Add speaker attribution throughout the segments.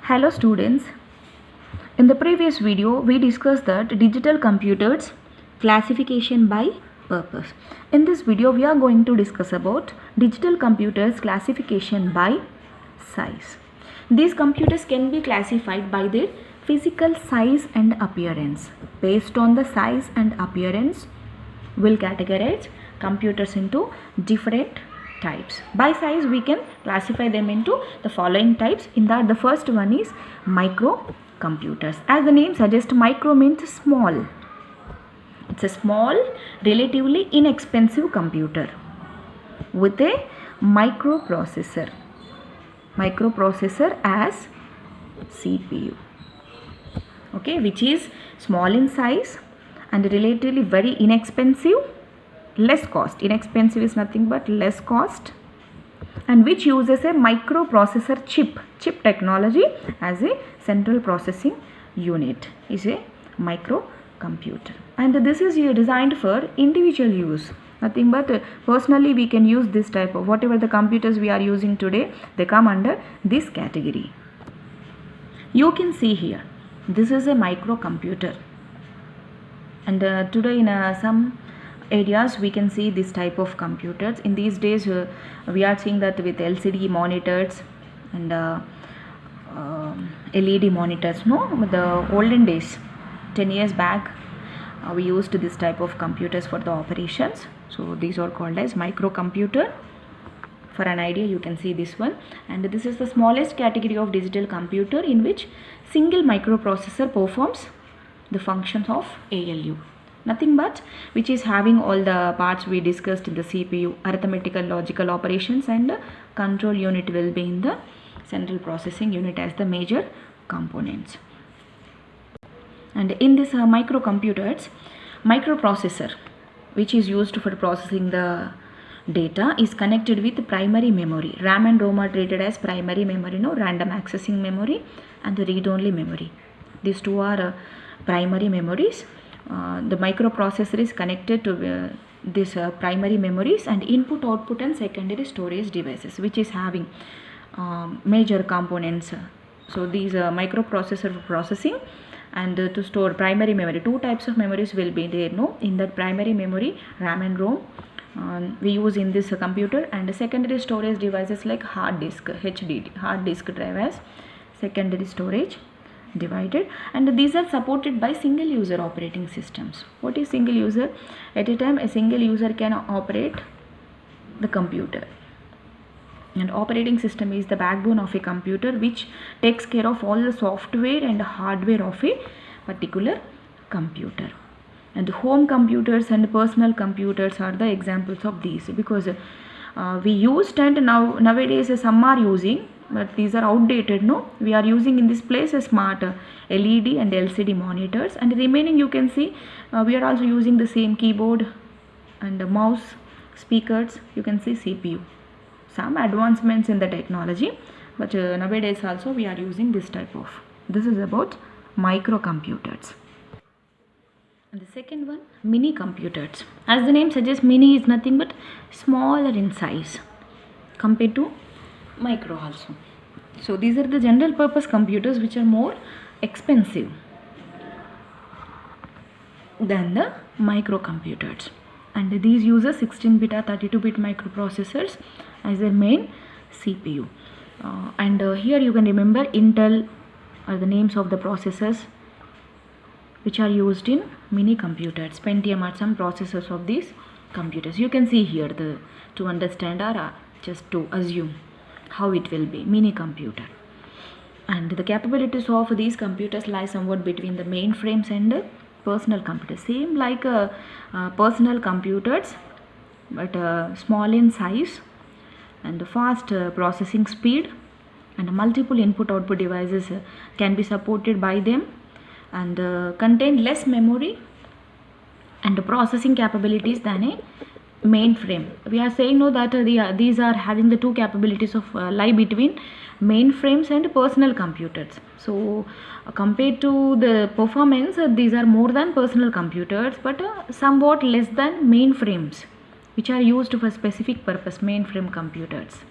Speaker 1: Hello students, in the previous video we discussed that digital computers classification by purpose. In this video we are going to discuss about digital computers classification by size. These computers can be classified by their physical size and appearance. Based on the size and appearance, we'll categorize computers into different types. By size we can classify them into the following types. In that the first one is microcomputers. As the name suggests, micro means small. It's a small, relatively inexpensive computer with a microprocessor as CPU, okay, which is small in size and relatively very inexpensive, less cost. Inexpensive is nothing but less cost, and which uses a microprocessor chip technology as a central processing unit, is a microcomputer. And this is designed for individual use, nothing but personally we can use this type of whatever the computers we are using today, they come under this category. You can see here, this is a microcomputer, and today in some areas we can see this type of computers. In these days we are seeing that with LCD monitors and LED monitors. No, the olden days, 10 years back, we used this type of computers for the operations. So these are called as microcomputer. For an idea, you can see this one, and this is the smallest category of digital computer in which single microprocessor performs the functions of ALU. Nothing but which is having all the parts we discussed in the CPU, arithmetical logical operations, and control unit will be in the central processing unit as the major components. And in this microcomputers, microprocessor which is used for processing the data is connected with primary memory. RAM and ROM are treated as primary memory, no, random accessing memory, and the read-only memory. These two are primary memories. The microprocessor is connected to this primary memories and input, output, and secondary storage devices, which is having major components. So these microprocessor for processing and to store primary memory. Two types of memories will be there, no, in that primary memory, RAM and ROM we use in this computer, and secondary storage devices like hard disk, HDD, hard disk drive as secondary storage divided, and these are supported by single user operating systems. What is single user? At a time a single user can operate the computer, and operating system is the backbone of a computer which takes care of all the software and hardware of a particular computer. And home computers and personal computers are the examples of these, because we used, and nowadays some are using, but these are outdated, no, we are using in this place a smart LED and LCD monitors, and remaining you can see we are also using the same keyboard and mouse, speakers, you can see CPU. Some advancements in the technology, but nowadays also we are using this type of. This is about microcomputers. And the second one, mini computers. As the name suggests, mini is nothing but smaller in size compared to micro also. So these are the general purpose computers which are more expensive than the microcomputers, and these use a 16-bit or 32-bit microprocessors as their main CPU. And here you can remember Intel are the names of the processors which are used in mini computers. Pentium are some processors of these computers. You can see here the to understand or just to assume how it will be mini computer. And the capabilities of these computers lie somewhat between the mainframes and personal computers. Same like personal computers, but small in size and fast processing speed, and multiple input output devices can be supported by them, and contain less memory and processing capabilities than a mainframe. We are saying no that these are having the two capabilities of lie between mainframes and personal computers. So compared to the performance, these are more than personal computers, but somewhat less than mainframes which are used for specific purpose, mainframe computers.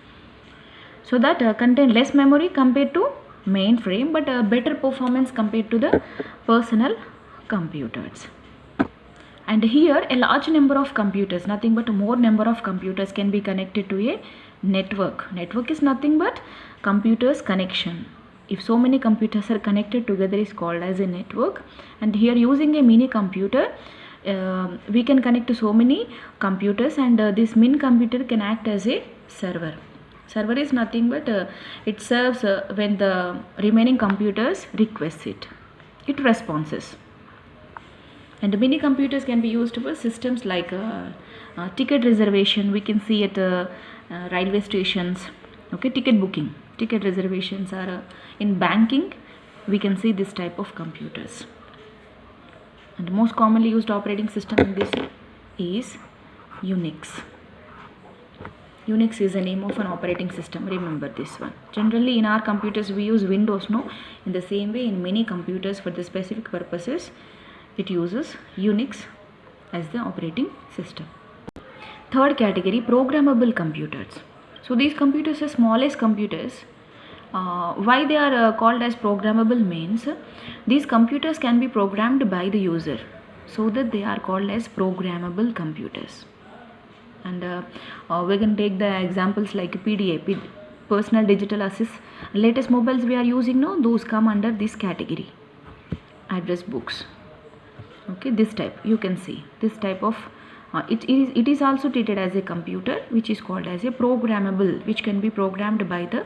Speaker 1: So that contain less memory compared to mainframe, but a better performance compared to the personal computers. And here a large number of computers, nothing but a more number of computers can be connected to a network. Network is nothing but computers connection. If so many computers are connected together is called as a network. And here using a mini computer, we can connect to so many computers, and this mini computer can act as a server. Server is nothing but it serves when the remaining computers request it. It responds. And mini computers can be used for systems like ticket reservation. We can see at railway stations. Okay, ticket booking, ticket reservations are in banking. We can see this type of computers. And the most commonly used operating system in this is Unix. Unix is the name of an operating system. Remember this one. Generally in our computers we use Windows, no? In the same way in many computers for the specific purposes it uses Unix as the operating system. Third category, programmable computers. So these computers are smallest computers. Why they are called as programmable means these computers can be programmed by the user, so that they are called as programmable computers. And we can take the examples like PDA, personal digital assist. Latest mobiles we are using now, those come under this category. Address books. Okay, this type you can see this type of it is also treated as a computer, which is called as a programmable, which can be programmed by the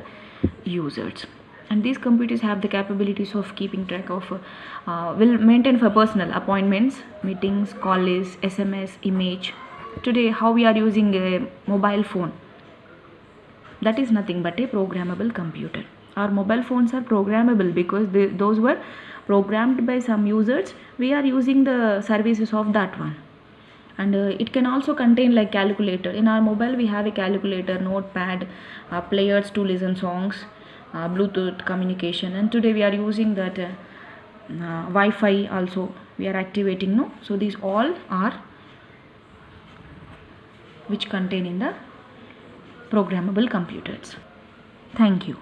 Speaker 1: users. And these computers have the capabilities of keeping track of will maintain for personal appointments, meetings, call lists, SMS, image. Today how we are using a mobile phone, that is nothing but a programmable computer. Our mobile phones are programmable because those were programmed by some users. We are using the services of that one. And it can also contain like calculator. In our mobile we have a calculator, notepad, players to listen songs, Bluetooth communication. And today we are using that Wi-Fi also we are activating, no? So these all are which contain in the programmable computers. Thank you.